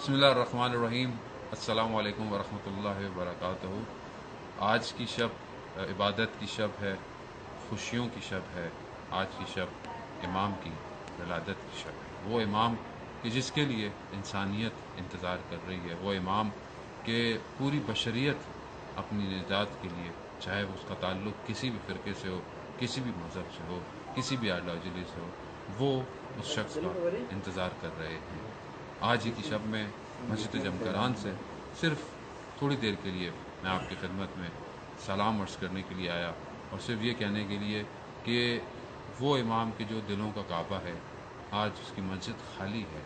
बसमिल्लाहिर्रहमानिर्रहीम। अस्सलामु अलैकुम वरहमतुल्लाहि वबरकातुहू। आज की शब इबादत की शब है, खुशियों की शब है। आज की शब इमाम की विलादत की शब है। वो इमाम कि जिसके लिए इंसानियत इंतज़ार कर रही है, वो इमाम के पूरी बशरियत अपनी निजात के लिए, चाहे उसका ताल्लुक़ किसी भी फ़िरके से हो, किसी भी मज़हब से हो, किसी भी आइडियोलॉजी से हो, वो उस शख्स का इंतज़ार कर रहे हैं। आज ही की शब में मस्जिद जमकरान से सिर्फ थोड़ी देर के लिए मैं आपकी खिदमत में सलाम अर्ज़ करने के लिए आया, और सिर्फ ये कहने के लिए कि वो इमाम के जो दिलों का काबा है, आज उसकी मस्जिद खाली है।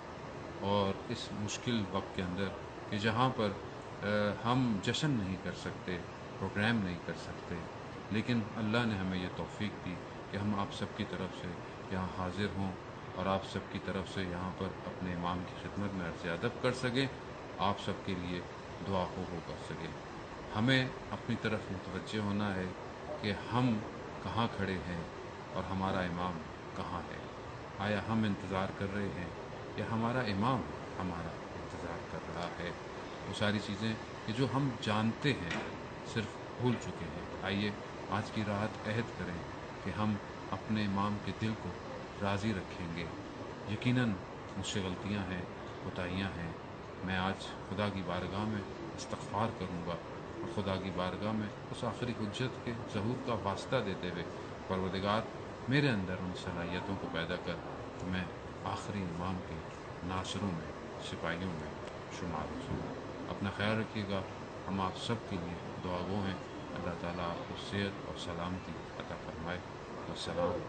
और इस मुश्किल वक्त के अंदर कि जहाँ पर हम जश्न नहीं कर सकते, प्रोग्राम नहीं कर सकते, लेकिन अल्लाह ने हमें ये तौफ़ीक दी कि हम आप सब की तरफ से यहाँ हाज़िर हों और आप सब की तरफ से यहाँ पर अपने इमाम की खिदमत में अर्ज़ अदब कर सकें, आप सब के लिए दुआ हो कर सकें। हमें अपनी तरफ मुतवज्जे होना है कि हम कहाँ खड़े हैं और हमारा इमाम कहाँ है। आया हम इंतज़ार कर रहे हैं या हमारा इमाम हमारा इंतज़ार कर रहा है। वो सारी चीज़ें कि जो हम जानते हैं, सिर्फ भूल चुके हैं। आइए आज की रात अहद करें कि हम अपने इमाम के दिल को राज़ी रखेंगे। यकीनन मुझसे गलतियाँ हैं, कोताहियाँ हैं। मैं आज खुदा की बारगाह में इस्तग़फ़ार करूँगा और खुदा की बारगाह में उस आखिरी हुज्जत के ज़हूर का वास्ता देते हुए, परवरदिगार मेरे अंदर उन सलाहियतों को पैदा कर तो मैं आखिरी इमाम के नासरों में, सिपाहियों में शुमार हो सकूँ। अपना ख्याल रखिएगा। हम आप सब के लिए दुआगो हैं। अल्लाह ताला आपको सेहत और सलामती अता फरमाए। वस्सलाम।